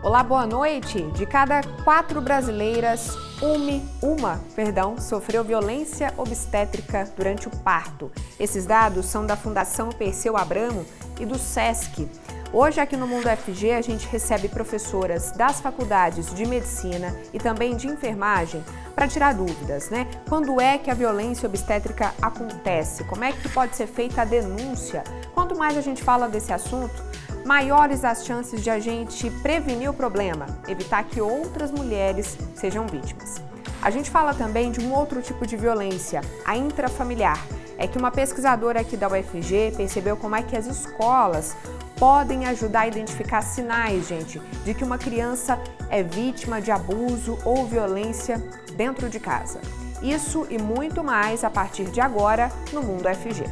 Olá, boa noite. De cada 4 brasileiras, uma sofreu violência obstétrica durante o parto. Esses dados são da Fundação Perseu Abramo e do SESC. Hoje aqui no Mundo UFG a gente recebe professoras das faculdades de medicina e também de enfermagem para tirar dúvidas, né? Quando é que a violência obstétrica acontece? Como é que pode ser feita a denúncia? Quanto mais a gente fala desse assunto, maiores as chances de a gente prevenir o problema, evitar que outras mulheres sejam vítimas. A gente fala também de um outro tipo de violência, a intrafamiliar. É que uma pesquisadora aqui da UFG percebeu como é que as escolas podem ajudar a identificar sinais, gente, de que uma criança é vítima de abuso ou violência dentro de casa. Isso e muito mais a partir de agora no Mundo UFG.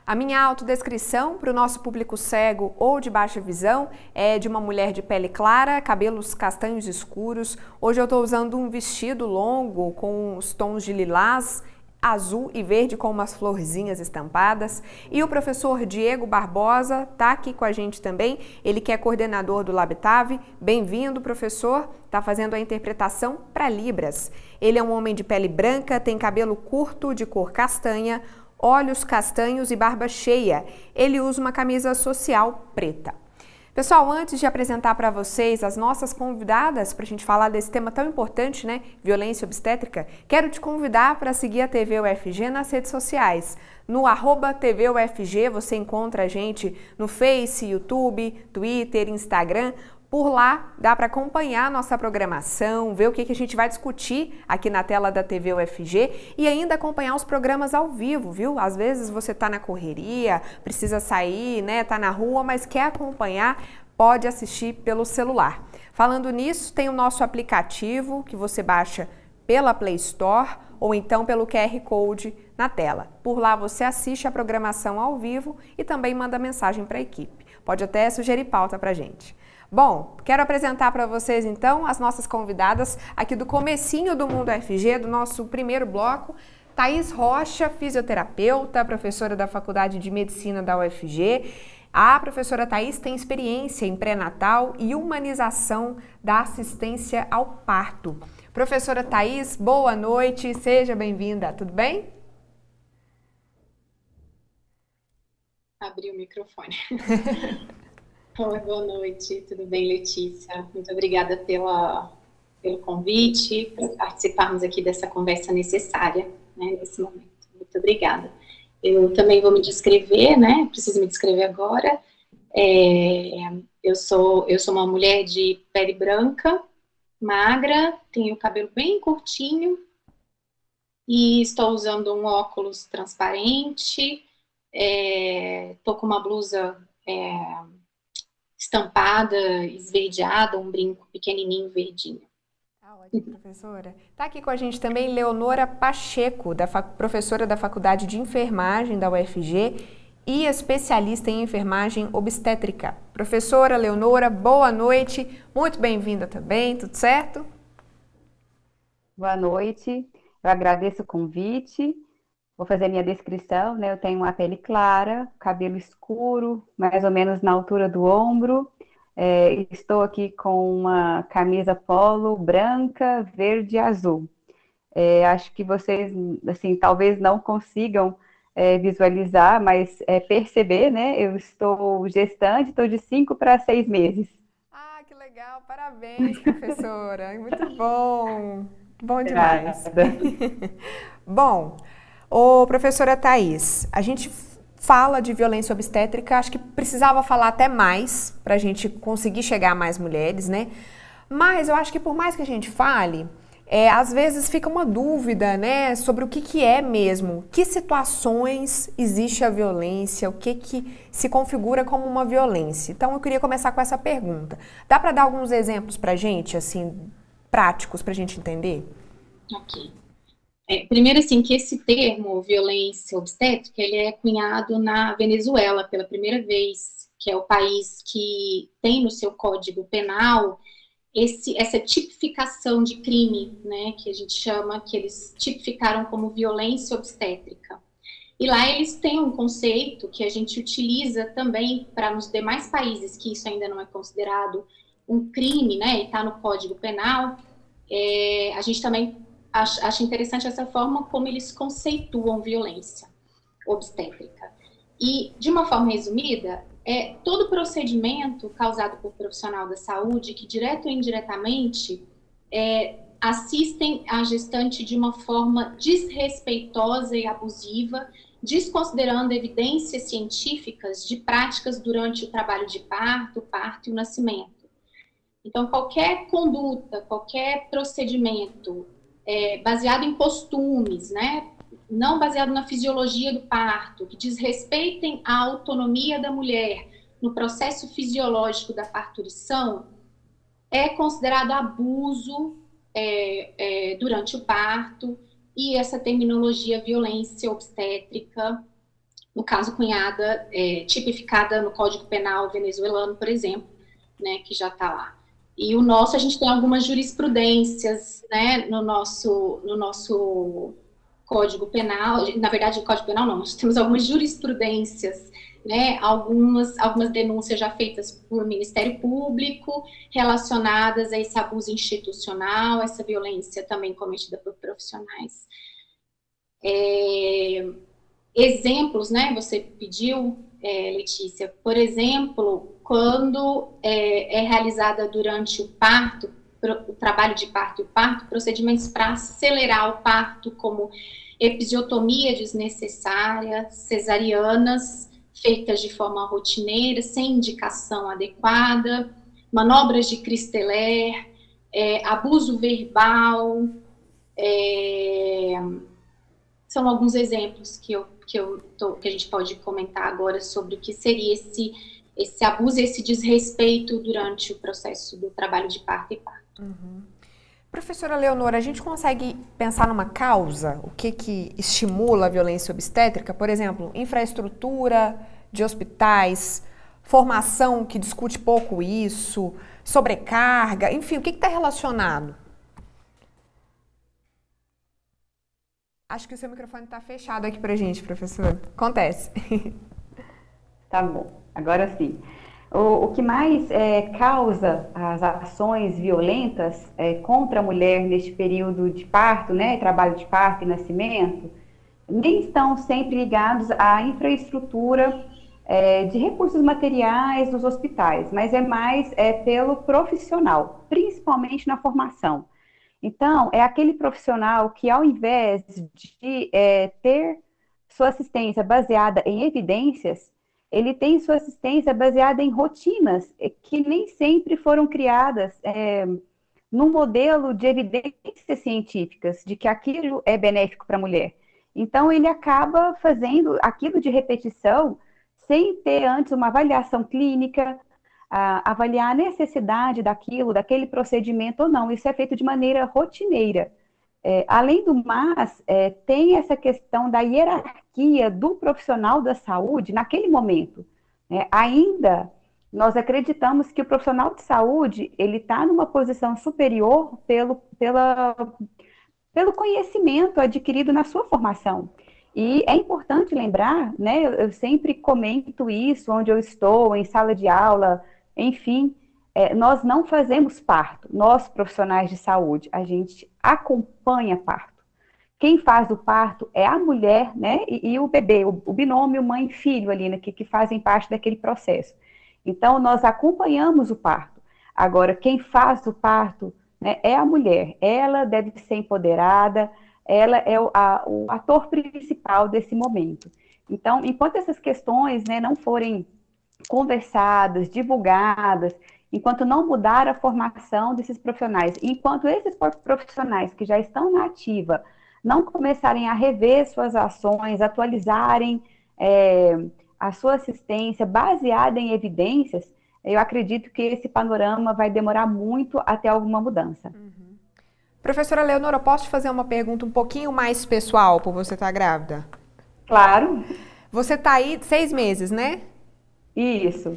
A minha autodescrição para o nosso público cego ou de baixa visão é de uma mulher de pele clara, cabelos castanhos escuros. Hoje eu estou usando um vestido longo com os tons de lilás, azul e verde com umas florzinhas estampadas. E o professor Diego Barbosa está aqui com a gente também, ele que é coordenador do Labitave. Bem-vindo, professor, está fazendo a interpretação para Libras. Ele é um homem de pele branca, tem cabelo curto de cor castanha, olhos castanhos e barba cheia. Ele usa uma camisa social preta. Pessoal, antes de apresentar para vocês as nossas convidadas para a gente falar desse tema tão importante, né, violência obstétrica, quero te convidar para seguir a TV UFG nas redes sociais. No @TV UFG você encontra a gente no Face, YouTube, Twitter, Instagram. Por lá dá para acompanhar a nossa programação, ver o que a gente vai discutir aqui na tela da TV UFG e ainda acompanhar os programas ao vivo, viu? Às vezes você está na correria, precisa sair, né? Tá na rua, mas quer acompanhar, pode assistir pelo celular. Falando nisso, tem o nosso aplicativo que você baixa pela Play Store ou então pelo QR Code na tela. Por lá você assiste a programação ao vivo e também manda mensagem para a equipe. Pode até sugerir pauta para a gente. Bom, quero apresentar para vocês então as nossas convidadas aqui do comecinho do Mundo UFG, do nosso primeiro bloco. Thaís Rocha, fisioterapeuta, professora da Faculdade de Medicina da UFG. A professora Thaís tem experiência em pré-natal e humanização da assistência ao parto. Professora Thaís, boa noite, seja bem-vinda, tudo bem? Abri o microfone. Oi, boa noite, tudo bem, Letícia? Muito obrigada pelo convite, por participarmos aqui dessa conversa necessária, né, nesse momento. Muito obrigada. Eu também vou me descrever, né, preciso me descrever agora. Eu sou uma mulher de pele branca, magra, tenho o cabelo bem curtinho e estou usando um óculos transparente, estou com uma blusa estampada, esverdeada, um brinco pequenininho, verdinho. Ótimo, professora. Está aqui com a gente também Leonora Pacheco, professora da Faculdade de Enfermagem da UFG e especialista em enfermagem obstétrica. Professora Leonora, boa noite, muito bem-vinda também, tudo certo? Boa noite, eu agradeço o convite. Vou fazer minha descrição, né? Eu tenho uma pele clara, cabelo escuro, mais ou menos na altura do ombro. Estou aqui com uma camisa polo branca, verde e azul. Acho que vocês, assim, talvez não consigam visualizar, mas perceber, né? Eu estou gestante, estou de 5 para 6 meses. Ah, que legal! Parabéns, professora! Muito bom! Bom demais! Bom, professora Thaís, a gente fala de violência obstétrica, acho que precisava falar até mais para a gente conseguir chegar a mais mulheres, né? Mas eu acho que por mais que a gente fale, às vezes fica uma dúvida, né, sobre o que é mesmo, que situações existe a violência, o que se configura como uma violência. Então eu queria começar com essa pergunta. Dá para dar alguns exemplos para a gente, assim, práticos para a gente entender? Ok. Primeiro, assim, que esse termo, violência obstétrica, ele é cunhado na Venezuela pela primeira vez, que é o país que tem no seu Código Penal essa tipificação de crime, né, que a gente chama, que eles tipificaram como violência obstétrica. E lá eles têm um conceito que a gente utiliza também para nos demais países que isso ainda não é considerado um crime, né, e está no Código Penal. A gente também acha interessante essa forma como eles conceituam violência obstétrica. E, de uma forma resumida, todo procedimento causado por profissional da saúde que, direto ou indiretamente, assistem a gestante de uma forma desrespeitosa e abusiva, desconsiderando evidências científicas de práticas durante o trabalho de parto, parto e o nascimento. Então, qualquer conduta, qualquer procedimento baseado em costumes, né, não baseado na fisiologia do parto, que desrespeitem a autonomia da mulher no processo fisiológico da parturição, é considerado abuso durante o parto, e essa terminologia violência obstétrica, no caso cunhada, tipificada no Código Penal venezuelano, por exemplo, né, que já está lá. E o nosso, a gente tem algumas jurisprudências, né, no nosso Código Penal, na verdade, o Código Penal não, nós temos algumas jurisprudências, né, algumas denúncias já feitas por Ministério Público relacionadas a esse abuso institucional, essa violência também cometida por profissionais. Exemplos, né, você pediu, Letícia, por exemplo, quando é realizada durante o parto, o trabalho de parto e o parto, procedimentos para acelerar o parto, como episiotomia desnecessária, cesarianas feitas de forma rotineira, sem indicação adequada, manobras de Christeler, abuso verbal, são alguns exemplos que a gente pode comentar agora sobre o que seria esse abuso e esse desrespeito durante o processo do trabalho de parto e parto. Uhum. Professora Leonora, a gente consegue pensar numa causa? O que estimula a violência obstétrica? Por exemplo, infraestrutura de hospitais, formação que discute pouco isso, sobrecarga, enfim, o que está relacionado? Acho que o seu microfone está fechado aqui para a gente, professora. Acontece. Tá bom, agora sim. O que mais causa as ações violentas contra a mulher neste período de parto, né, trabalho de parto e nascimento, nem estão sempre ligados à infraestrutura de recursos materiais dos hospitais, mas é mais pelo profissional, principalmente na formação. Então, é aquele profissional que, ao invés de ter sua assistência baseada em evidências, ele tem sua assistência baseada em rotinas que nem sempre foram criadas num modelo de evidências científicas de que aquilo é benéfico para a mulher. Então, ele acaba fazendo aquilo de repetição sem ter antes uma avaliação clínica, avaliar a necessidade daquele procedimento ou não. Isso é feito de maneira rotineira. Além do mais, tem essa questão da hierarquia do profissional da saúde naquele momento. Ainda, nós acreditamos que o profissional de saúde, ele está numa posição superior pelo conhecimento adquirido na sua formação. E é importante lembrar, né, eu sempre comento isso onde eu estou, em sala de aula, enfim, nós não fazemos parto, nós profissionais de saúde, a gente acompanha parto. Quem faz o parto é a mulher, né, e o bebê, o binômio mãe-filho ali, né, que fazem parte daquele processo. Então, nós acompanhamos o parto. Agora, quem faz o parto, né, é a mulher, ela deve ser empoderada, ela é o ator principal desse momento. Então, enquanto essas questões, né, não forem conversadas, divulgadas, enquanto não mudar a formação desses profissionais, enquanto esses profissionais que já estão na ativa não começarem a rever suas ações, atualizarem a sua assistência baseada em evidências, eu acredito que esse panorama vai demorar muito até alguma mudança. Uhum. Professora Leonora, posso te fazer uma pergunta um pouquinho mais pessoal por você estar grávida? Claro. Você está aí 6 meses, né? Isso.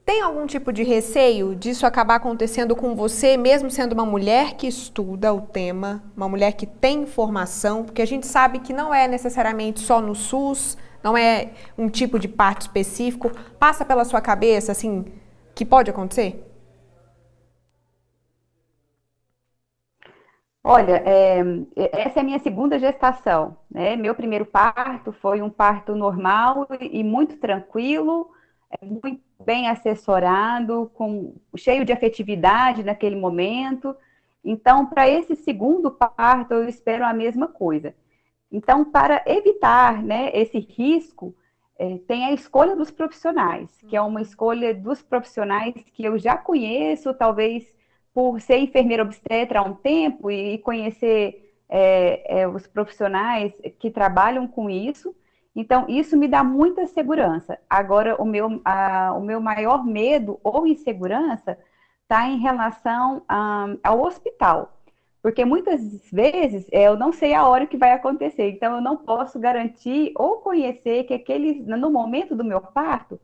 Tem algum tipo de receio disso acabar acontecendo com você, mesmo sendo uma mulher que estuda o tema, uma mulher que tem formação? Porque a gente sabe que não é necessariamente só no SUS, não é um tipo de parto específico. Passa pela sua cabeça, assim, que pode acontecer? Olha, essa é a minha segunda gestação, né? Meu primeiro parto foi um parto normal e muito tranquilo, muito bem assessorado, cheio de afetividade naquele momento. Então, para esse segundo parto, eu espero a mesma coisa. Então, para evitar, né, esse risco, tem a escolha dos profissionais, que é uma escolha dos profissionais que eu já conheço, talvez por ser enfermeira obstetra há um tempo e conhecer os profissionais que trabalham com isso. Então, isso me dá muita segurança. Agora, o meu maior medo ou insegurança está em relação ao hospital. Porque muitas vezes eu não sei a hora que vai acontecer, então eu não posso garantir ou conhecer que no momento do meu parto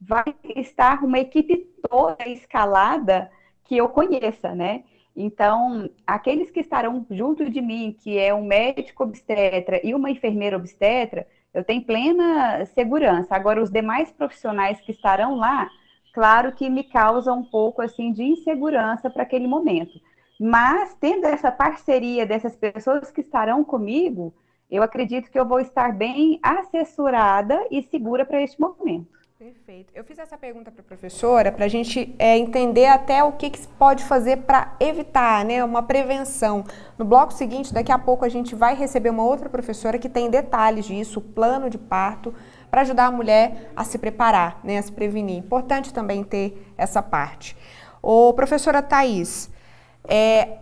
vai estar uma equipe toda escalada que eu conheça, né? Então, aqueles que estarão junto de mim, que é um médico obstetra e uma enfermeira obstetra, eu tenho plena segurança. Agora, os demais profissionais que estarão lá, claro que me causam um pouco assim de insegurança para aquele momento. Mas, tendo essa parceria dessas pessoas que estarão comigo, eu acredito que eu vou estar bem assessorada e segura para este momento. Perfeito. Eu fiz essa pergunta para a professora para a gente entender até o que se pode fazer para evitar, né, uma prevenção. No bloco seguinte, daqui a pouco, a gente vai receber uma outra professora que tem detalhes disso, o plano de parto, para ajudar a mulher a se preparar, né, a se prevenir. Importante também ter essa parte. Ô, professora Thaís,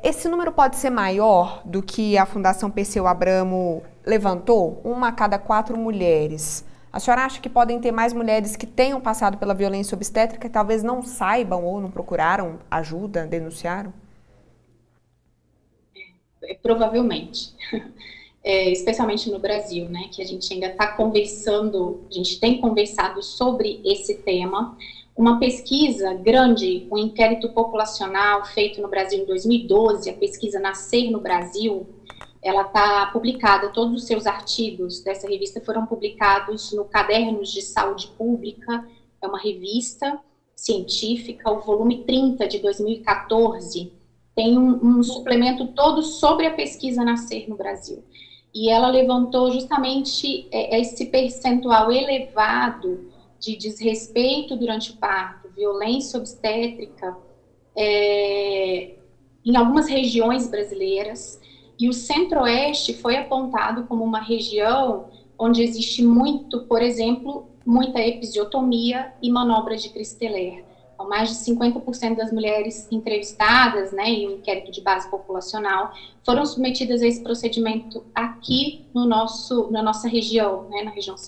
esse número pode ser maior do que a Fundação Perseu Abramo levantou? 1 a cada 4 mulheres. A senhora acha que podem ter mais mulheres que tenham passado pela violência obstétrica e talvez não saibam ou não procuraram ajuda, denunciaram? Provavelmente. Especialmente no Brasil, né, que a gente ainda está conversando, a gente tem conversado sobre esse tema. Uma pesquisa grande, um inquérito populacional feito no Brasil em 2012, a pesquisa Nascer no Brasil, ela está publicada, todos os seus artigos dessa revista foram publicados no Cadernos de Saúde Pública, é uma revista científica, o volume 30 de 2014, tem um suplemento todo sobre a pesquisa Nascer no Brasil. E ela levantou justamente esse percentual elevado de desrespeito durante o parto, violência obstétrica, em algumas regiões brasileiras, e o Centro-Oeste foi apontado como uma região onde existe muito, por exemplo, muita episiotomia e manobras de Christeler. Então, mais de 50% das mulheres entrevistadas, né, em um inquérito de base populacional, foram submetidas a esse procedimento aqui na nossa região, né, na região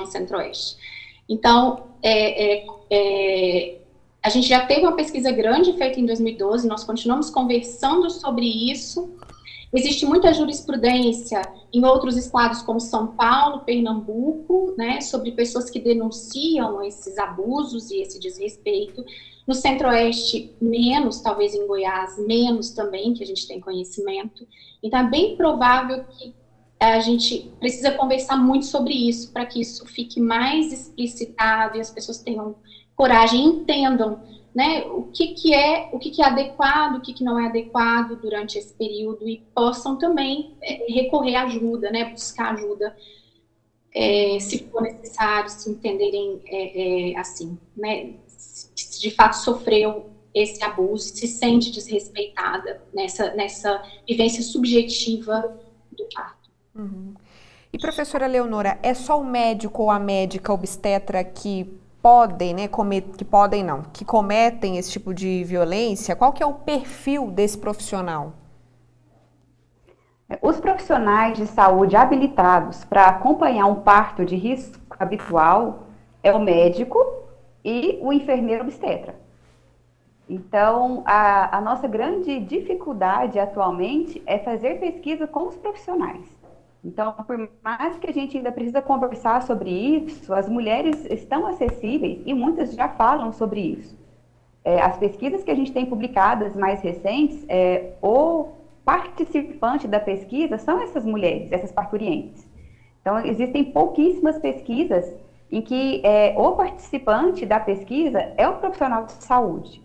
Centro-Oeste. Então, a gente já teve uma pesquisa grande feita em 2012, nós continuamos conversando sobre isso. Existe muita jurisprudência em outros estados, como São Paulo, Pernambuco, né, sobre pessoas que denunciam esses abusos e esse desrespeito. No Centro-Oeste, menos, talvez em Goiás, menos também, que a gente tem conhecimento. Então, é bem provável que a gente precisa conversar muito sobre isso, para que isso fique mais explicitado e as pessoas tenham coragem, entendam, né, o que é adequado, o que não é adequado durante esse período e possam também recorrer à ajuda, né, buscar ajuda, se for necessário, se entenderem assim, né, se de fato sofreu esse abuso, se sente desrespeitada nessa vivência subjetiva do parto. Uhum. E professora Leonora, é só o médico ou a médica obstetra que cometem esse tipo de violência? Qual que é o perfil desse profissional? Os profissionais de saúde habilitados para acompanhar um parto de risco habitual é o médico e o enfermeiro obstetra. Então, a nossa grande dificuldade atualmente é fazer pesquisa com os profissionais, Então, por mais que a gente ainda precisa conversar sobre isso, as mulheres estão acessíveis e muitas já falam sobre isso. As pesquisas que a gente tem publicadas mais recentes, o participante da pesquisa são essas mulheres, essas parturientes. Então, existem pouquíssimas pesquisas em que o participante da pesquisa é o profissional de saúde.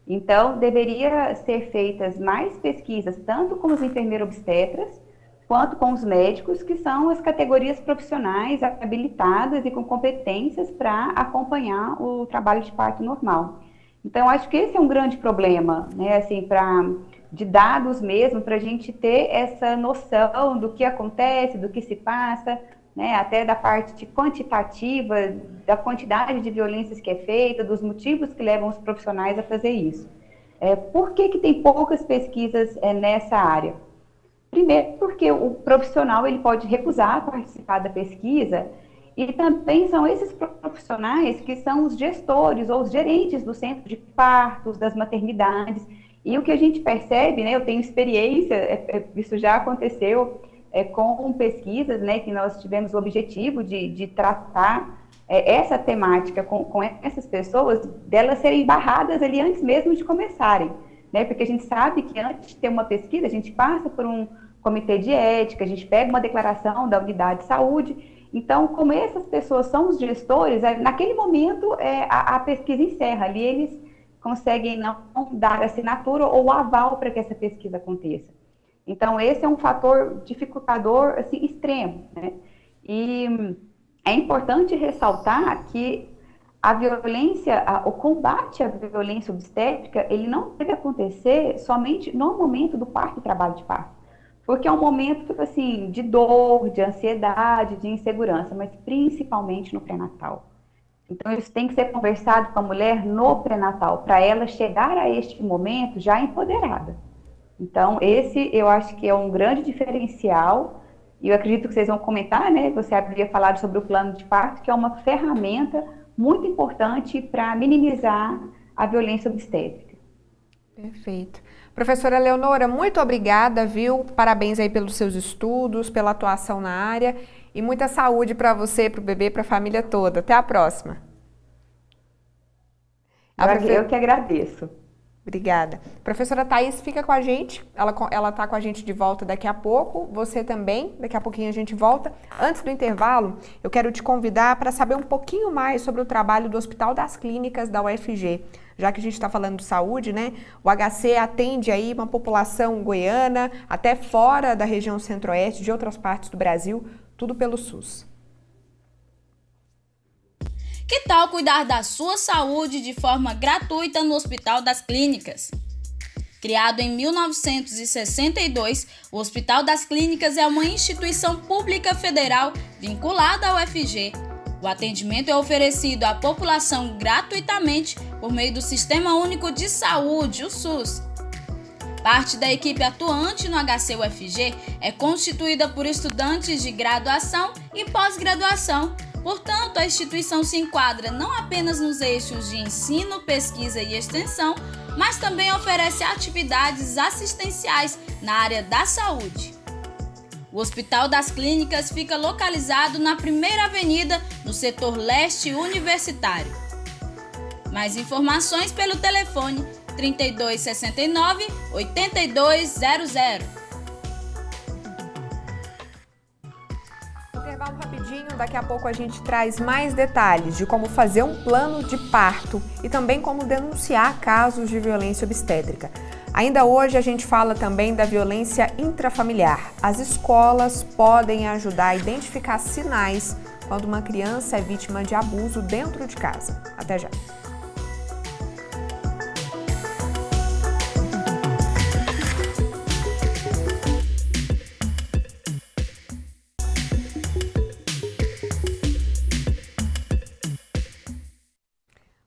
Então, deveria ser feitas mais pesquisas, tanto com os enfermeiros obstetras, quanto com os médicos, que são as categorias profissionais habilitadas e com competências para acompanhar o trabalho de parto normal. Então, acho que esse é um grande problema, né, assim, de dados mesmo, para a gente ter essa noção do que acontece, do que se passa, né, até da parte quantitativa, da quantidade de violências que é feita, dos motivos que levam os profissionais a fazer isso. Por que tem poucas pesquisas nessa área? Primeiro, porque o profissional ele pode recusar participar da pesquisa, e também são esses profissionais que são os gestores ou os gerentes do centro de partos, das maternidades. E o que a gente percebe, né, eu tenho experiência, isso já aconteceu com pesquisas, né, que nós tivemos o objetivo de tratar essa temática com essas pessoas, delas serem barradas ali antes mesmo de começarem, né, porque a gente sabe que antes de ter uma pesquisa, a gente passa por um comitê de ética, a gente pega uma declaração da unidade de saúde. Então, como essas pessoas são os gestores, naquele momento a pesquisa encerra, ali eles conseguem não dar assinatura ou aval para que essa pesquisa aconteça. Então, esse é um fator dificultador assim, extremo, né? E é importante ressaltar que a violência, o combate à violência obstétrica, ele não deve acontecer somente no momento do parto e trabalho de parto. Porque é um momento, assim, de dor, de ansiedade, de insegurança, mas principalmente no pré-natal. Então, isso tem que ser conversado com a mulher no pré-natal, para ela chegar a este momento já empoderada. Então, esse eu acho que é um grande diferencial, e eu acredito que vocês vão comentar, né? Você havia falado sobre o plano de parto, que é uma ferramenta muito importante para minimizar a violência obstétrica. Perfeito. Professora Leonora, muito obrigada, viu? Parabéns aí pelos seus estudos, pela atuação na área e muita saúde para você, para o bebê, para a família toda. Até a próxima. Eu que agradeço. Obrigada. Professora Thaís fica com a gente, ela está com a gente de volta daqui a pouco, você também, daqui a pouquinho a gente volta. Antes do intervalo, eu quero te convidar para saber um pouquinho mais sobre o trabalho do Hospital das Clínicas da UFG. Já que a gente está falando de saúde, né? O HC atende aí uma população goiana, até fora da região centro-oeste, de outras partes do Brasil, tudo pelo SUS. Que tal cuidar da sua saúde de forma gratuita no Hospital das Clínicas? Criado em 1962, o Hospital das Clínicas é uma instituição pública federal vinculada ao UFG. O atendimento é oferecido à população gratuitamente por meio do Sistema Único de Saúde, o SUS. Parte da equipe atuante no HC-UFG é constituída por estudantes de graduação e pós-graduação. Portanto, a instituição se enquadra não apenas nos eixos de ensino, pesquisa e extensão, mas também oferece atividades assistenciais na área da saúde. O Hospital das Clínicas fica localizado na 1ª Avenida, no setor leste universitário. Mais informações pelo telefone 3269-8200. Intervalo rapidinho, daqui a pouco a gente traz mais detalhes de como fazer um plano de parto e também como denunciar casos de violência obstétrica. Ainda hoje a gente fala também da violência intrafamiliar. As escolas podem ajudar a identificar sinais quando uma criança é vítima de abuso dentro de casa. Até já!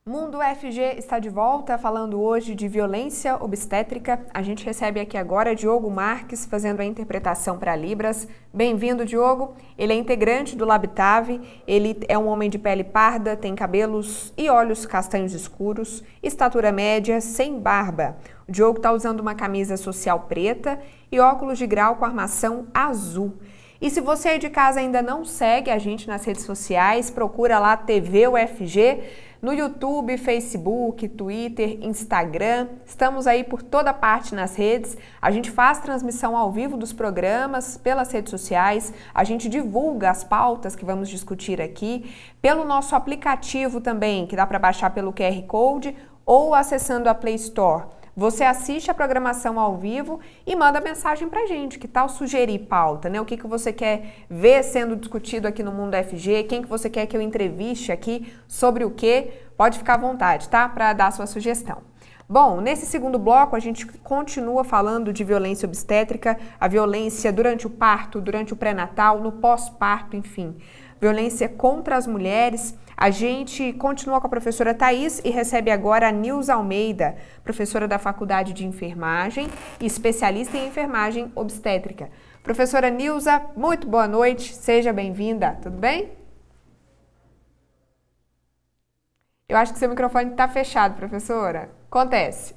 Mundo UFG está de volta, falando hoje de violência obstétrica. A gente recebe aqui agora Diogo Marques, fazendo a interpretação para Libras. Bem-vindo, Diogo. Ele é integrante do Labitave, ele é um homem de pele parda, tem cabelos e olhos castanhos escuros, estatura média, sem barba. O Diogo está usando uma camisa social preta e óculos de grau com armação azul. E se você aí de casa ainda não segue a gente nas redes sociais, procura lá TV UFG, no YouTube, Facebook, Twitter, Instagram. Estamos aí por toda parte nas redes. A gente faz transmissão ao vivo dos programas pelas redes sociais. A gente divulga as pautas que vamos discutir aqui pelo nosso aplicativo também, que dá para baixar pelo QR Code ou acessando a Play Store. Você assiste a programação ao vivo e manda mensagem pra gente. Que tal sugerir pauta, né? O que você quer ver sendo discutido aqui no Mundo FG? Quem que você quer que eu entreviste aqui? Sobre o quê? Pode ficar à vontade, tá? Para dar a sua sugestão. Bom, nesse segundo bloco a gente continua falando de violência obstétrica, a violência durante o parto, durante o pré-natal, no pós-parto, enfim. Violência contra as mulheres. A gente continua com a professora Thaís e recebe agora a Nilza Almeida, professora da Faculdade de Enfermagem e especialista em enfermagem obstétrica. Professora Nilza, muito boa noite, seja bem-vinda, tudo bem? Eu acho que seu microfone está fechado, professora. Acontece.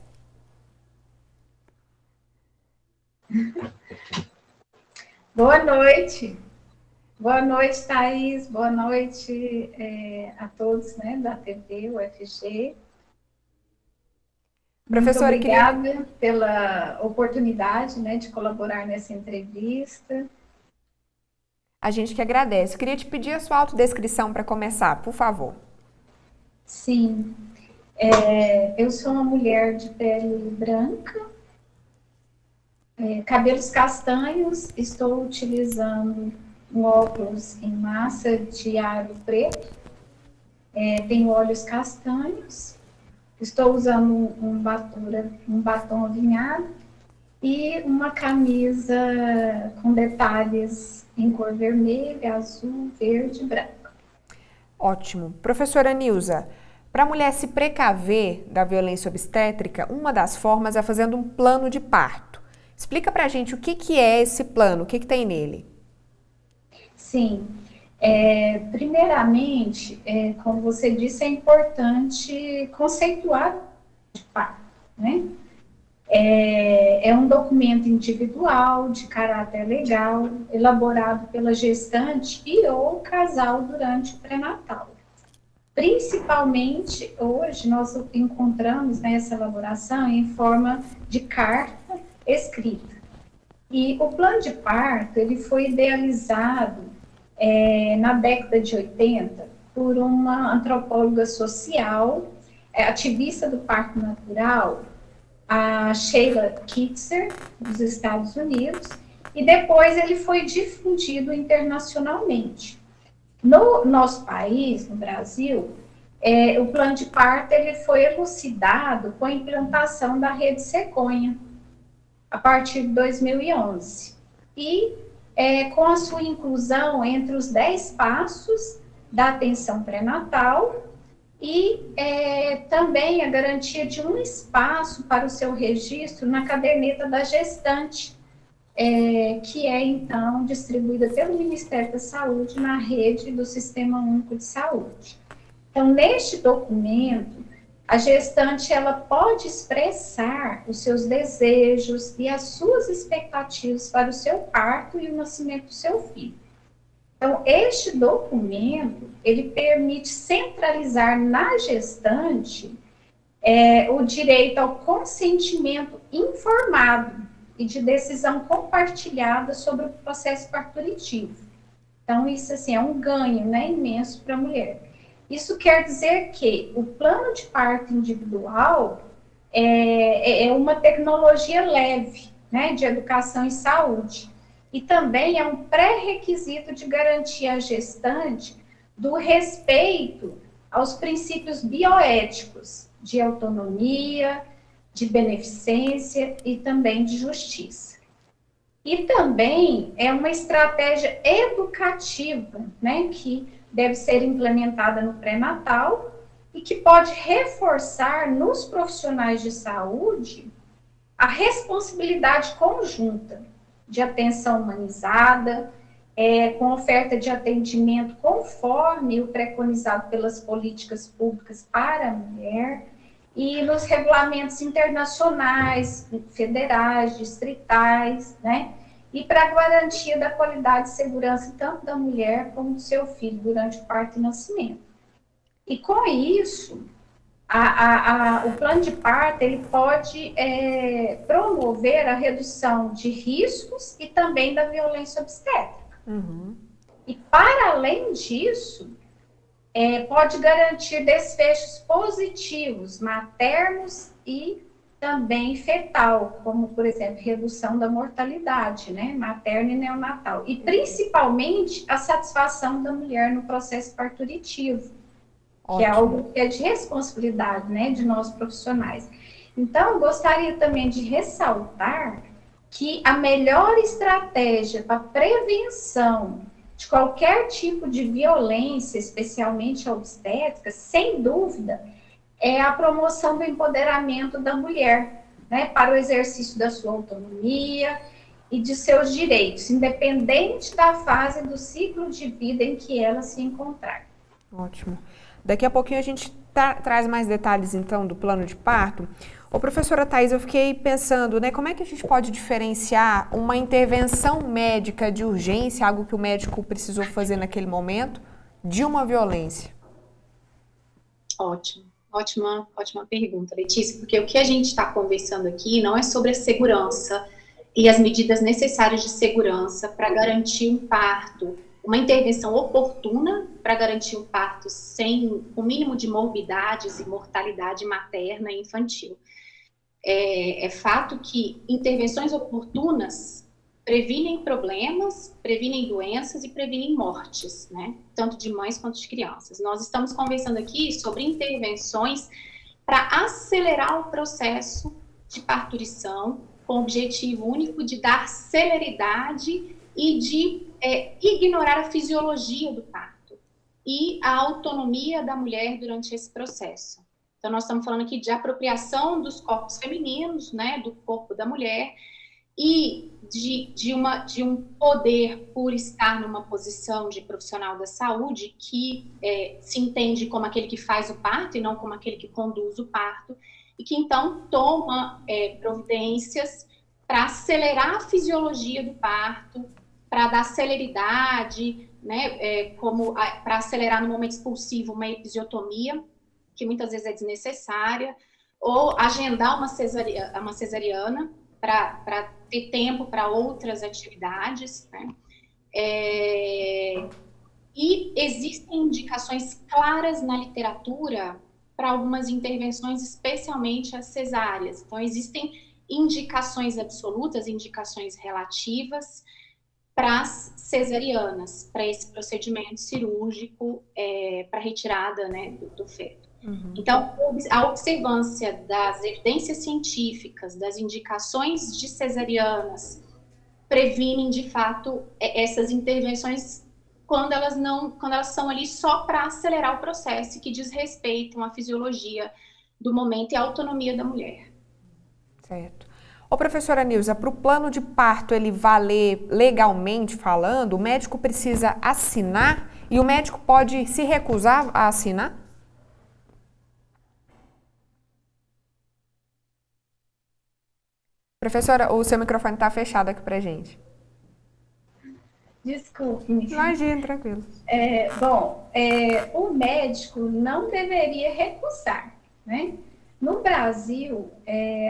Boa noite. Boa noite, Thaís. Boa noite a todos, né, da TV UFG. Professora, muito obrigada pela oportunidade, né, de colaborar nessa entrevista. A gente que agradece. Eu queria te pedir a sua autodescrição para começar, por favor. Sim. Eu sou uma mulher de pele branca, cabelos castanhos, estou utilizando um óculos em massa de aro preto, tenho olhos castanhos, estou usando um batom avinhado e uma camisa com detalhes em cor vermelha, azul, verde e branco. Ótimo. Professora Nilza, para a mulher se precaver da violência obstétrica, uma das formas é fazendo um plano de parto. Explica para a gente o que é esse plano, o que tem nele. Sim, primeiramente, como você disse, é importante conceituar o parto, né? É um documento individual, de caráter legal, elaborado pela gestante e ou casal durante o pré-natal. Principalmente, hoje, nós encontramos essa elaboração em forma de carta escrita. E o plano de parto, ele foi idealizado na década de 80 por uma antropóloga social, ativista do parto natural, a Sheila Kitzer, dos Estados Unidos, e depois ele foi difundido internacionalmente. No nosso país, no Brasil, o plano de parto ele foi elucidado com a implantação da rede Cegonha, a partir de 2011. E com a sua inclusão entre os 10 passos da atenção pré-natal e também a garantia de um espaço para o seu registro na caderneta da gestante, que é, então, distribuída pelo Ministério da Saúde na rede do Sistema Único de Saúde. Então, neste documento, a gestante ela pode expressar os seus desejos e as suas expectativas para o seu parto e o nascimento do seu filho. Então, este documento, ele permite centralizar na gestante o direito ao consentimento informado e de decisão compartilhada sobre o processo parturitivo. Então, isso assim, é um ganho, né, imenso para a mulher. Isso quer dizer que o plano de parto individual é uma tecnologia leve, né, de educação e saúde. E também é um pré-requisito de garantir à gestante do respeito aos princípios bioéticos de autonomia, de beneficência e também de justiça. E também é uma estratégia educativa, né, que deve ser implementada no pré-natal e que pode reforçar nos profissionais de saúde a responsabilidade conjunta de atenção humanizada, com oferta de atendimento conforme o preconizado pelas políticas públicas para a mulher e nos regulamentos internacionais, federais, distritais, né? e para a garantia da qualidade e segurança tanto da mulher como do seu filho durante o parto e nascimento. E com isso, o plano de parto ele pode promover a redução de riscos e também da violência obstétrica. Uhum. E para além disso, pode garantir desfechos positivos, maternos e também fetal, como, por exemplo, redução da mortalidade, né, materna e neonatal. E, principalmente, a satisfação da mulher no processo parturitivo, que é algo que é de responsabilidade, né, de nós profissionais. Então, gostaria também de ressaltar que a melhor estratégia para prevenção de qualquer tipo de violência, especialmente obstétrica, sem dúvida, é a promoção do empoderamento da mulher, né, para o exercício da sua autonomia e de seus direitos, independente da fase do ciclo de vida em que ela se encontrar. Ótimo. Daqui a pouquinho a gente traz mais detalhes, então, do plano de parto. Ô, professora Thais, eu fiquei pensando, né, como é que a gente pode diferenciar uma intervenção médica de urgência, algo que o médico precisou fazer naquele momento, de uma violência? Ótimo. Ótima pergunta, Letícia, porque o que a gente está conversando aqui não é sobre a segurança e as medidas necessárias de segurança para garantir um parto, uma intervenção oportuna para garantir um parto sem o mínimo de morbidades e mortalidade materna e infantil. É fato que intervenções oportunas previnem problemas, previnem doenças e previnem mortes, né? Tanto de mães quanto de crianças. Nós estamos conversando aqui sobre intervenções para acelerar o processo de parturição, com o objetivo único de dar celeridade e de ignorar a fisiologia do parto e a autonomia da mulher durante esse processo. Então, nós estamos falando aqui de apropriação dos corpos femininos, né, do corpo da mulher, e de um poder por estar numa posição de profissional da saúde que se entende como aquele que faz o parto e não como aquele que conduz o parto, e que então toma providências para acelerar a fisiologia do parto, para dar celeridade, né, para acelerar no momento expulsivo uma episiotomia, que muitas vezes é desnecessária, ou agendar uma cesariana, para ter tempo para outras atividades, né? E existem indicações claras na literatura para algumas intervenções, especialmente as cesáreas. Então, existem indicações absolutas, indicações relativas para as cesarianas, para esse procedimento cirúrgico, para retirada, né, do feto. Uhum. Então, a observância das evidências científicas, das indicações de cesarianas, previnem, de fato, essas intervenções quando elas são ali só para acelerar o processo e que desrespeitam a fisiologia do momento e a autonomia da mulher. Certo. Ô, professora Nilza, para o plano de parto ele valer legalmente falando, o médico precisa assinar e o médico pode se recusar a assinar? Professora, o seu microfone está fechado aqui para gente. Desculpe-me. Imagina, tranquilo. O médico não deveria recusar, né? No Brasil,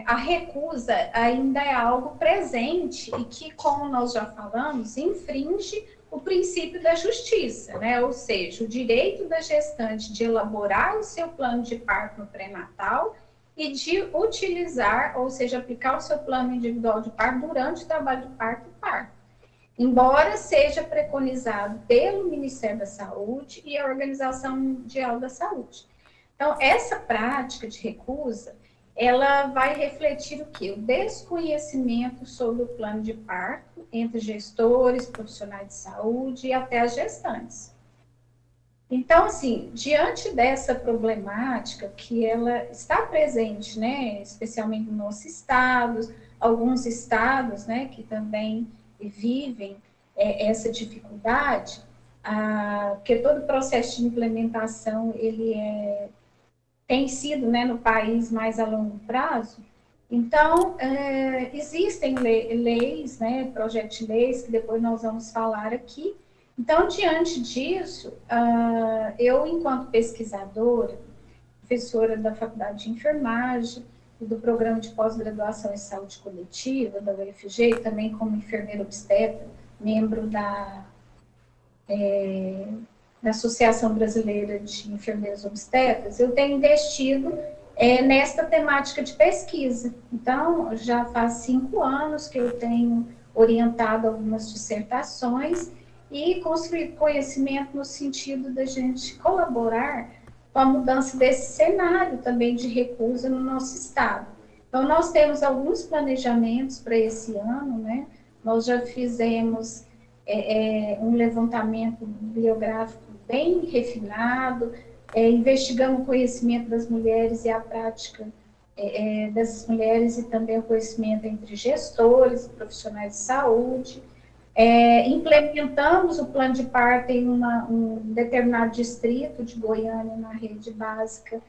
a recusa ainda é algo presente e que, como nós já falamos, infringe o princípio da justiça, né? Ou seja, o direito da gestante de elaborar o seu plano de parto no pré-natal e de utilizar, ou seja, aplicar o seu plano individual de parto durante o trabalho de parto e parto, embora seja preconizado pelo Ministério da Saúde e a Organização Mundial da Saúde. Então, essa prática de recusa, ela vai refletir o quê? O desconhecimento sobre o plano de parto entre gestores, profissionais de saúde e até as gestantes. Então, assim, diante dessa problemática que ela está presente, né, especialmente no nosso estado, alguns estados, né, que também vivem essa dificuldade, porque todo o processo de implementação, ele tem sido, né, no país mais a longo prazo, Então, existem leis, né, projetos de leis, que depois nós vamos falar aqui. Então, diante disso, eu, enquanto pesquisadora, professora da Faculdade de Enfermagem e do Programa de Pós-Graduação em Saúde Coletiva, da UFG, e também como enfermeira obstetra, membro da Associação Brasileira de Enfermeiras Obstetras, eu tenho investido nesta temática de pesquisa. Então, já faz 5 anos que eu tenho orientado algumas dissertações e construído conhecimento no sentido da gente colaborar com a mudança desse cenário também de recusa no nosso estado. Então, nós temos alguns planejamentos para esse ano, né? Nós já fizemos um levantamento biográfico bem refinado, investigamos o conhecimento das mulheres e a prática dessas mulheres e também o conhecimento entre gestores e profissionais de saúde. Implementamos o plano de parto em um determinado distrito de Goiânia, na rede básica,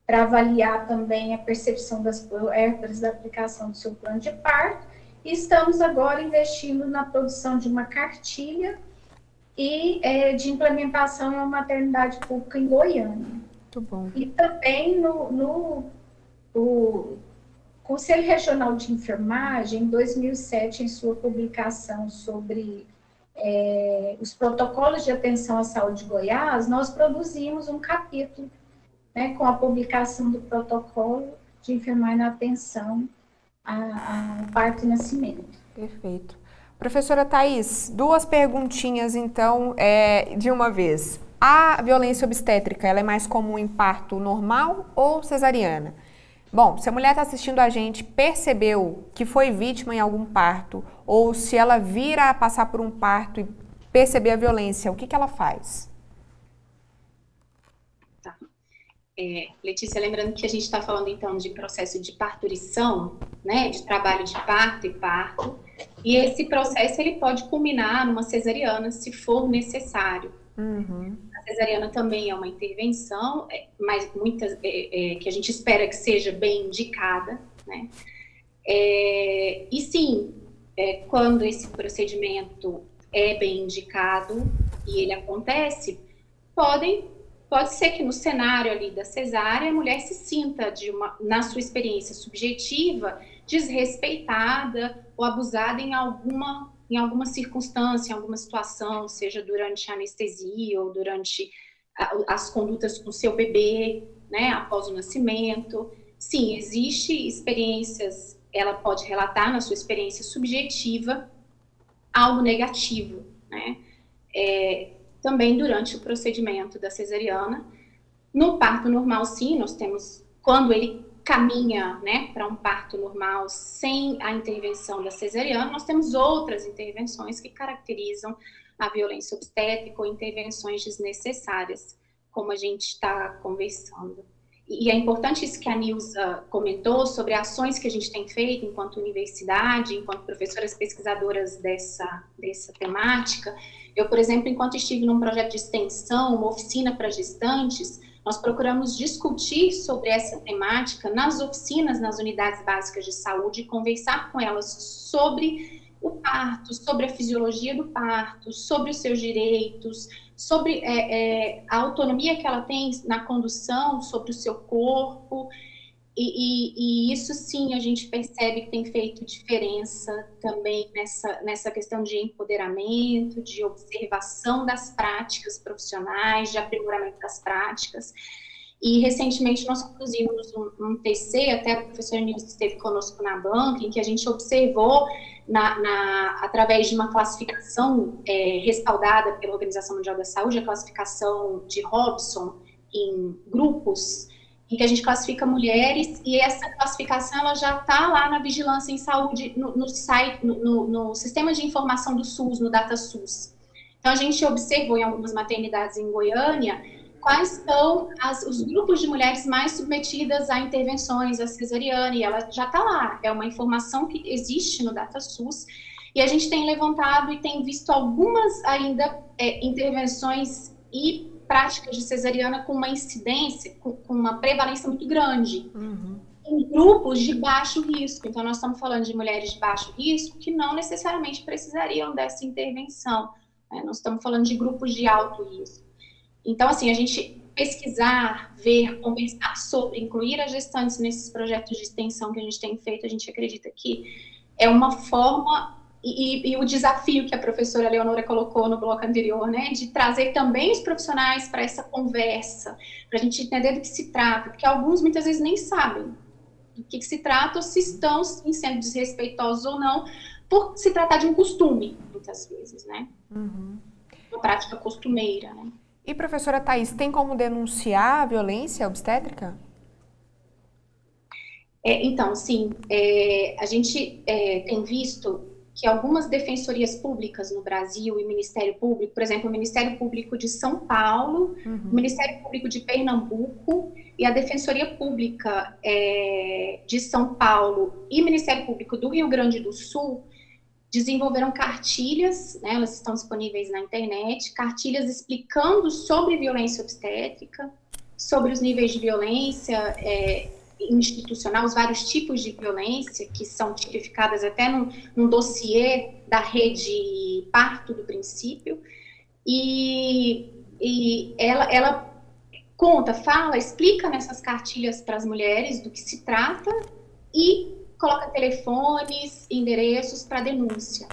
para avaliar também a percepção das puérperas da aplicação do seu plano de parto. E estamos agora investindo na produção de uma cartilha e de implementação em uma maternidade pública em Goiânia. Muito bom. E também no Conselho Regional de Enfermagem, em 2007, em sua publicação sobre os protocolos de atenção à saúde de Goiás, nós produzimos um capítulo, né, com a publicação do protocolo de enfermagem na atenção ao parto e nascimento. Perfeito. Professora Thaís, 2 perguntinhas, então, de uma vez. A violência obstétrica, ela é mais comum em parto normal ou cesariana? Bom, se a mulher está assistindo a gente, percebeu que foi vítima em algum parto, ou se ela vir a passar por um parto e perceber a violência, o que ela faz? Tá. Letícia, lembrando que a gente está falando, então, de processo de parturição, né, de trabalho de parto e parto, e esse processo, ele pode culminar numa cesariana, se for necessário. Uhum. A cesariana também é uma intervenção, mas muitas que a gente espera que seja bem indicada, né? E sim, quando esse procedimento é bem indicado e ele acontece, pode ser que no cenário ali da cesárea a mulher se sinta na sua experiência subjetiva, desrespeitada ou abusada em alguma circunstância, em alguma situação, seja durante a anestesia ou durante as condutas com seu bebê, né, após o nascimento. Sim, existe experiências, ela pode relatar na sua experiência subjetiva algo negativo, né? Também durante o procedimento da cesariana. No parto normal, sim, nós temos, quando ele caminha, né, para um parto normal sem a intervenção da cesariana, nós temos outras intervenções que caracterizam a violência obstétrica ou intervenções desnecessárias, como a gente está conversando. E é importante isso que a Nilza comentou sobre ações que a gente tem feito enquanto universidade, enquanto professoras pesquisadoras dessa temática. Eu, por exemplo, enquanto estive num projeto de extensão, uma oficina para gestantes, nós procuramos discutir sobre essa temática nas oficinas, nas unidades básicas de saúde, e conversar com elas sobre o parto, sobre a fisiologia do parto, sobre os seus direitos, sobre a autonomia que ela tem na condução, sobre o seu corpo. E isso, sim, a gente percebe que tem feito diferença também nessa questão de empoderamento, de observação das práticas profissionais, de aprimoramento das práticas. E, recentemente, nós produzimos um TC, até a professora Nilce esteve conosco na banca, em que a gente observou, através de uma classificação respaldada pela Organização Mundial da Saúde, a classificação de Robson, em grupos, em que a gente classifica mulheres, e essa classificação ela já está lá na Vigilância em Saúde, no site, no sistema de informação do SUS, no DataSUS. Então, a gente observou em algumas maternidades em Goiânia quais são os grupos de mulheres mais submetidas a intervenções, a cesariana, e ela já está lá, é uma informação que existe no DataSUS, e a gente tem levantado e tem visto algumas ainda intervenções e práticas de cesariana com uma incidência, com uma prevalência muito grande. Uhum. em grupos de baixo risco. Então, nós estamos falando de mulheres de baixo risco que não necessariamente precisariam dessa intervenção, né? Nós estamos falando de grupos de alto risco. Então, assim, a gente pesquisar, ver, conversar sobre, incluir as gestantes nesses projetos de extensão que a gente tem feito, a gente acredita que é uma forma, e o desafio que a professora Leonora colocou no bloco anterior, né, de trazer também os profissionais para essa conversa, para a gente entender do que se trata, porque alguns muitas vezes nem sabem do que se trata, ou se estão sendo desrespeitosos ou não, por se tratar de um costume, muitas vezes, né? Uma prática costumeira, né? E, professora Thaís, tem como denunciar a violência obstétrica? Então, sim, a gente tem visto que algumas defensorias públicas no Brasil e Ministério Público, por exemplo, o Ministério Público de São Paulo, o Ministério Público de Pernambuco e a Defensoria Pública de São Paulo e o Ministério Público do Rio Grande do Sul desenvolveram cartilhas, né, elas estão disponíveis na internet, cartilhas explicando sobre violência obstétrica, sobre os níveis de violência institucional, os vários tipos de violência que são tipificadas até num dossiê da rede Parto do Princípio, e ela conta, fala, explica nessas cartilhas para as mulheres do que se trata e coloca telefones, endereços para denúncia.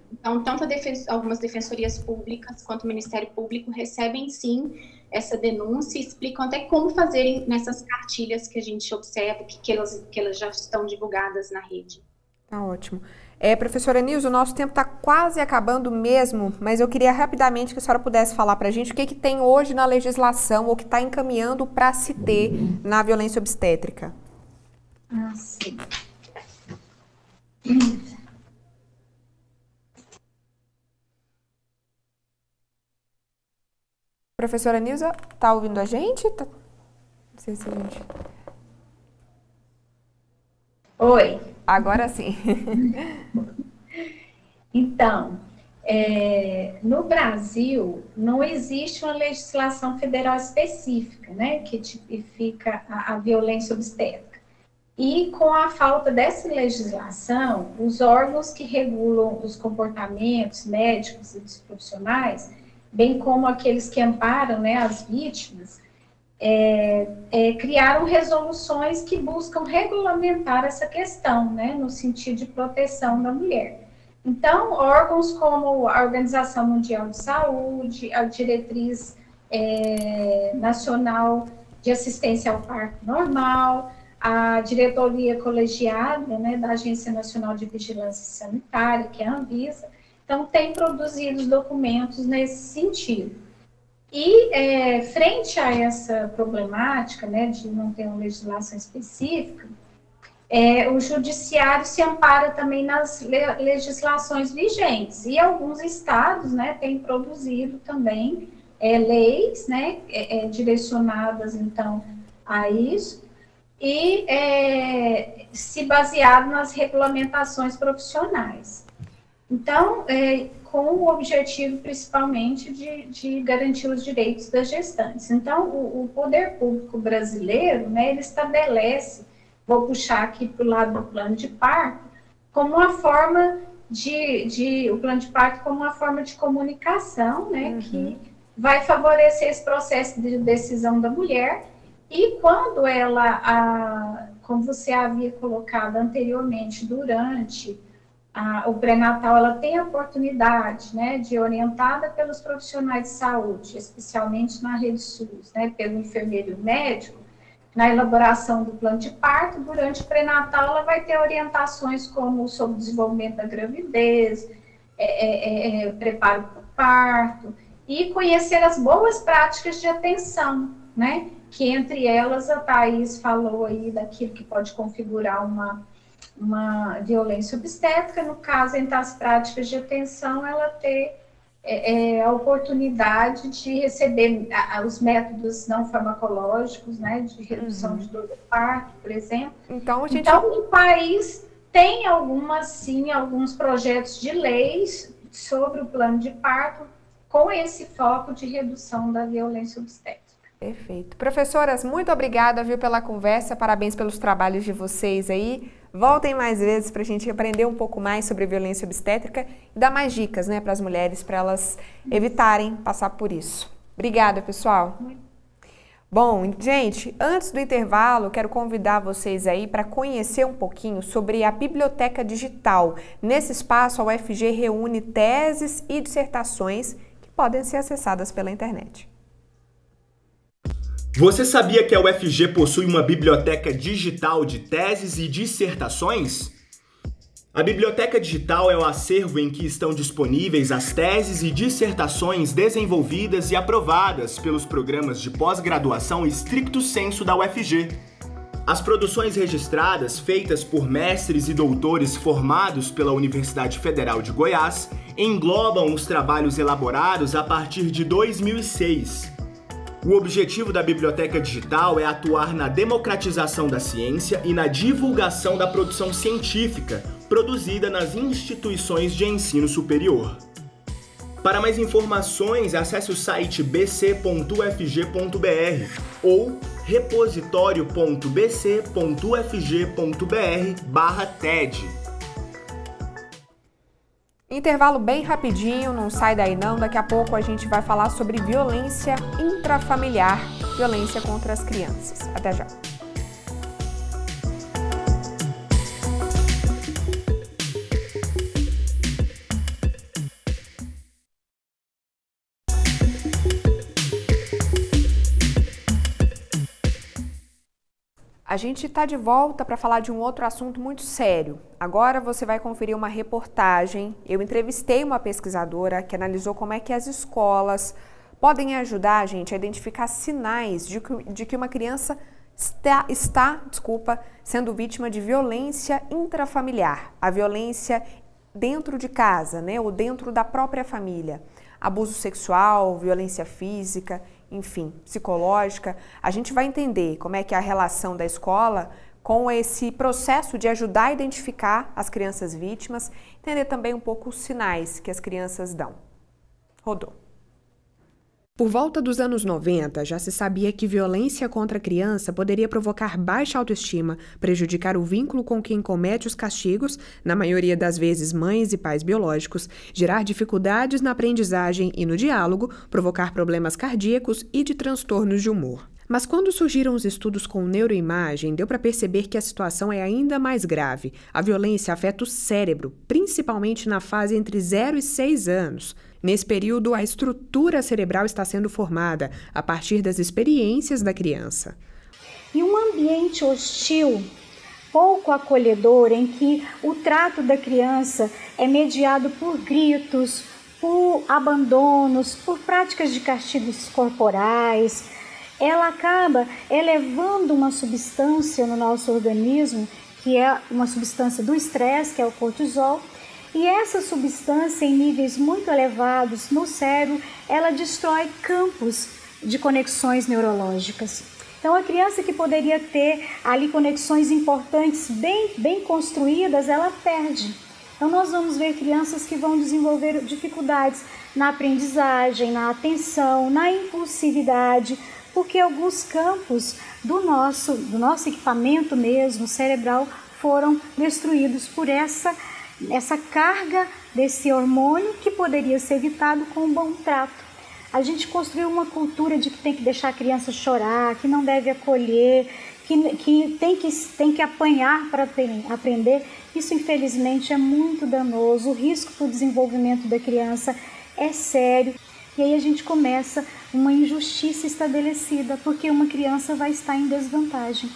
Então, tanto algumas defensorias públicas quanto o Ministério Público recebem, sim, essa denúncia e explicam até como fazerem nessas cartilhas que a gente observa, que elas já estão divulgadas na rede. Tá ótimo. Professora Nilza, o nosso tempo está quase acabando mesmo, mas eu queria rapidamente que a senhora pudesse falar para a gente o que tem hoje na legislação ou que está encaminhando para se ter na violência obstétrica. Sim. Professora Nilza, tá ouvindo a gente? Não sei se a gente... Oi. Agora sim. Então, no Brasil, não existe uma legislação federal específica, né, que tipifica a violência obstétrica. E com a falta dessa legislação, os órgãos que regulam os comportamentos médicos e dos profissionais, bem como aqueles que amparam, né, as vítimas, criaram resoluções que buscam regulamentar essa questão, né, no sentido de proteção da mulher. Então, órgãos como a Organização Mundial de Saúde, a Diretriz Nacional de Assistência ao Parto Normal, a diretoria colegiada, né, da Agência Nacional de Vigilância Sanitária, que é a Anvisa, então tem produzido documentos nesse sentido. E frente a essa problemática, né, de não ter uma legislação específica, o judiciário se ampara também nas legislações vigentes, e alguns estados, né, têm produzido também leis, né, direcionadas, então, a isso, e se baseado nas regulamentações profissionais. Então, com o objetivo, principalmente, de garantir os direitos das gestantes. Então, o poder público brasileiro, né, ele estabelece, vou puxar aqui para o lado do plano de parto, como uma forma o plano de parto como uma forma de comunicação, né, que vai favorecer esse processo de decisão da mulher. E quando ela, como você havia colocado anteriormente, durante o pré-natal, ela tem a oportunidade, né, de, orientada pelos profissionais de saúde, especialmente na rede SUS, né, pelo enfermeiro e o médico, na elaboração do plano de parto. Durante o pré-natal, ela vai ter orientações como sobre o desenvolvimento da gravidez, preparo para o parto, e conhecer as boas práticas de atenção, né, que entre elas a Thaís falou aí daquilo que pode configurar uma violência obstétrica. No caso, entre as práticas de atenção, ela ter a oportunidade de receber os métodos não farmacológicos, né, de redução de dor do parto, por exemplo. Então, o país tem alguns projetos de leis sobre o plano de parto com esse foco de redução da violência obstétrica. Perfeito. Professoras, muito obrigada, viu, pela conversa, parabéns pelos trabalhos de vocês aí. Voltem mais vezes para a gente aprender um pouco mais sobre violência obstétrica e dar mais dicas, né, para as mulheres, para elas evitarem passar por isso. Obrigada, pessoal. Bom, gente, antes do intervalo, quero convidar vocês aí para conhecer um pouquinho sobre a Biblioteca Digital. Nesse espaço, a UFG reúne teses e dissertações que podem ser acessadas pela internet. Você sabia que a UFG possui uma biblioteca digital de teses e dissertações? A Biblioteca Digital é o acervo em que estão disponíveis as teses e dissertações desenvolvidas e aprovadas pelos programas de pós-graduação stricto sensu da UFG. As produções registradas, feitas por mestres e doutores formados pela Universidade Federal de Goiás, englobam os trabalhos elaborados a partir de 2006. O objetivo da Biblioteca Digital é atuar na democratização da ciência e na divulgação da produção científica produzida nas instituições de ensino superior. Para mais informações, acesse o site bc.ufg.br ou repositório.bc.ufg.br/TED. Intervalo bem rapidinho, não sai daí não. Daqui a pouco a gente vai falar sobre violência intrafamiliar, violência contra as crianças. Até já. A gente está de volta para falar de um outro assunto muito sério. Agora você vai conferir uma reportagem. Eu entrevistei uma pesquisadora que analisou como é que as escolas podem ajudar a gente a identificar sinais de que uma criança está sendo vítima de violência intrafamiliar, a violência dentro de casa, né, ou dentro da própria família. Abuso sexual, violência física, enfim, psicológica. A gente vai entender como é que é a relação da escola com esse processo de ajudar a identificar as crianças vítimas, entender também um pouco os sinais que as crianças dão. Rodou. Por volta dos anos 90, já se sabia que violência contra a criança poderia provocar baixa autoestima, prejudicar o vínculo com quem comete os castigos, na maioria das vezes mães e pais biológicos, gerar dificuldades na aprendizagem e no diálogo, provocar problemas cardíacos e de transtornos de humor. Mas quando surgiram os estudos com neuroimagem, deu para perceber que a situação é ainda mais grave. A violência afeta o cérebro, principalmente na fase entre 0 e 6 anos. Nesse período, a estrutura cerebral está sendo formada a partir das experiências da criança. E um ambiente hostil, pouco acolhedor, em que o trato da criança é mediado por gritos, por abandonos, por práticas de castigos corporais, ela acaba elevando uma substância no nosso organismo, que é uma substância do estresse, que é o cortisol, e essa substância, em níveis muito elevados no cérebro, ela destrói campos de conexões neurológicas. Então, a criança que poderia ter ali conexões importantes, bem construídas, ela perde. Então, nós vamos ver crianças que vão desenvolver dificuldades na aprendizagem, na atenção, na impulsividade, porque alguns campos do nosso equipamento mesmo, cerebral, foram destruídos por essa carga desse hormônio que poderia ser evitado com um bom trato. A gente construiu uma cultura de que tem que deixar a criança chorar, que não deve acolher, que tem que apanhar para aprender. Isso, infelizmente, é muito danoso. O risco para o desenvolvimento da criança é sério. E aí a gente começa uma injustiça estabelecida, porque uma criança vai estar em desvantagem.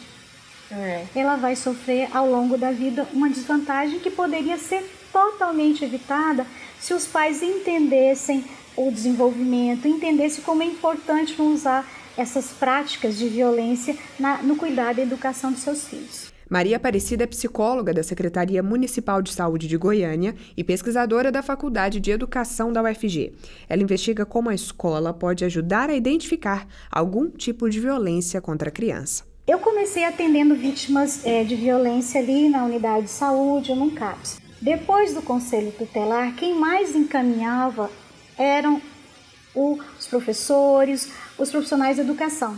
Ela vai sofrer ao longo da vida uma desvantagem que poderia ser totalmente evitada se os pais entendessem o desenvolvimento, entendessem como é importante não usar essas práticas de violência no cuidado e educação dos seus filhos. Maria Aparecida é psicóloga da Secretaria Municipal de Saúde de Goiânia e pesquisadora da Faculdade de Educação da UFG. Ela investiga como a escola pode ajudar a identificar algum tipo de violência contra a criança. Eu comecei atendendo vítimas de violência ali na unidade de saúde ou num CAPS. Depois do conselho tutelar, quem mais encaminhava eram os professores, os profissionais da educação.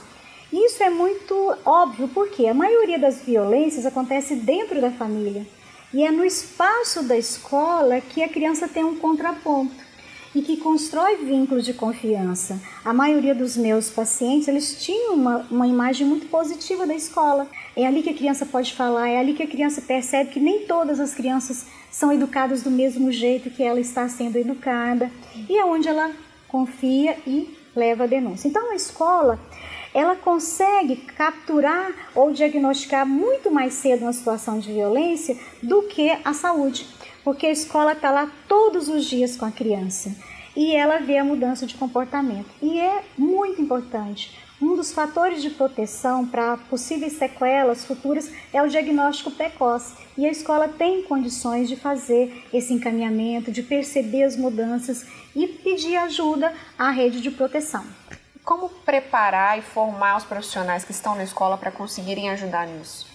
Isso é muito óbvio, porque a maioria das violências acontece dentro da família. E é no espaço da escola que a criança tem um contraponto e que constrói vínculos de confiança. A maioria dos meus pacientes, eles tinham uma imagem muito positiva da escola. É ali que a criança pode falar, é ali que a criança percebe que nem todas as crianças são educadas do mesmo jeito que ela está sendo educada. E é onde ela confia e leva a denúncia. Então, a escola, ela consegue capturar ou diagnosticar muito mais cedo uma situação de violência do que a saúde, porque a escola está lá todos os dias com a criança e ela vê a mudança de comportamento. E é muito importante. Um dos fatores de proteção para possíveis sequelas futuras é o diagnóstico precoce. E a escola tem condições de fazer esse encaminhamento, de perceber as mudanças e pedir ajuda à rede de proteção. Como preparar e formar os profissionais que estão na escola para conseguirem ajudar nisso?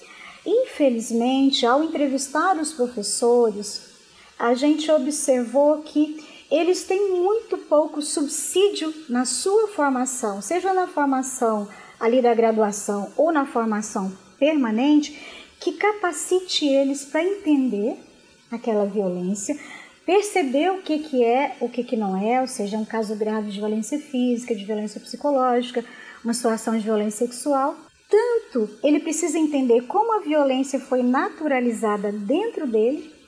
Infelizmente, ao entrevistar os professores, a gente observou que eles têm muito pouco subsídio na sua formação, seja na formação ali da graduação ou na formação permanente, que capacite eles para entender aquela violência, perceber o que é, o que não é, ou seja, um caso grave de violência física, de violência psicológica, uma situação de violência sexual. Tanto ele precisa entender como a violência foi naturalizada dentro dele,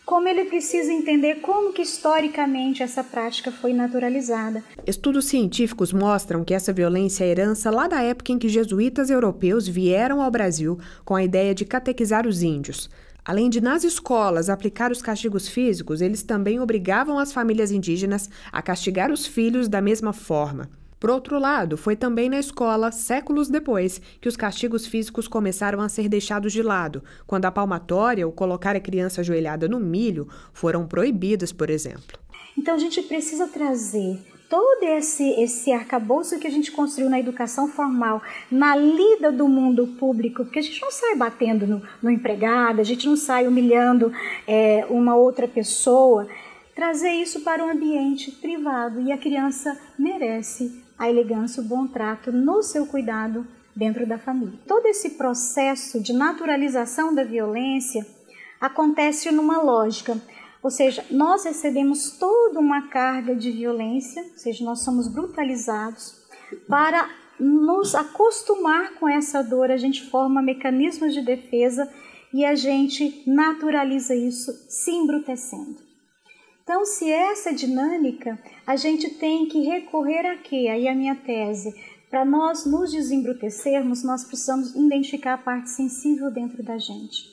como ele precisa entender como que historicamente essa prática foi naturalizada. Estudos científicos mostram que essa violência é herança lá da época em que jesuítas europeus vieram ao Brasil com a ideia de catequizar os índios. Além de, nas escolas, aplicar os castigos físicos, eles também obrigavam as famílias indígenas a castigar os filhos da mesma forma. Por outro lado, foi também na escola, séculos depois, que os castigos físicos começaram a ser deixados de lado, quando a palmatória ou colocar a criança ajoelhada no milho foram proibidas, por exemplo. Então a gente precisa trazer todo esse arcabouço que a gente construiu na educação formal, na lida do mundo público, porque a gente não sai batendo no empregado, a gente não sai humilhando uma outra pessoa, trazer isso para um ambiente privado, e a criança merece a elegância, o bom trato no seu cuidado dentro da família. Todo esse processo de naturalização da violência acontece numa lógica, ou seja, nós recebemos toda uma carga de violência, ou seja, nós somos brutalizados. Para nos acostumar com essa dor, a gente forma mecanismos de defesa e a gente naturaliza isso se embrutecendo. Então, se essa dinâmica, a gente tem que recorrer a quê? Aí a minha tese, para nós nos desembrutecermos, nós precisamos identificar a parte sensível dentro da gente,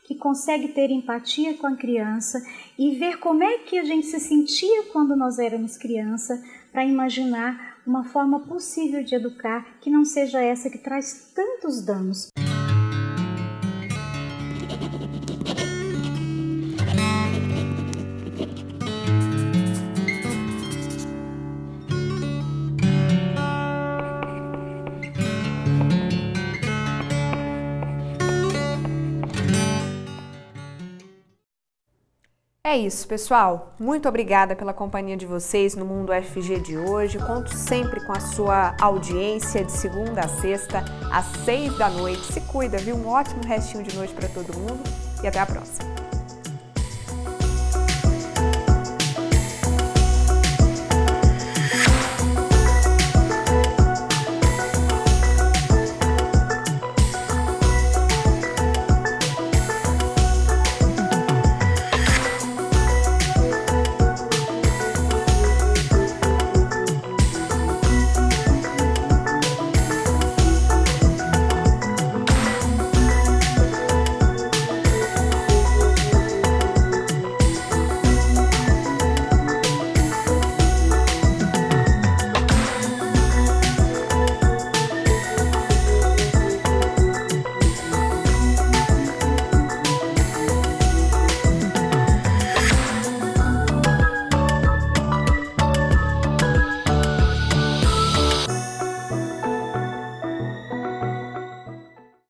que consegue ter empatia com a criança e ver como é que a gente se sentia quando nós éramos criança, para imaginar uma forma possível de educar que não seja essa que traz tantos danos. É isso, pessoal. Muito obrigada pela companhia de vocês no Mundo UFG de hoje. Conto sempre com a sua audiência de segunda a sexta, às 6 da noite. Se cuida, viu? Um ótimo restinho de noite para todo mundo e até a próxima.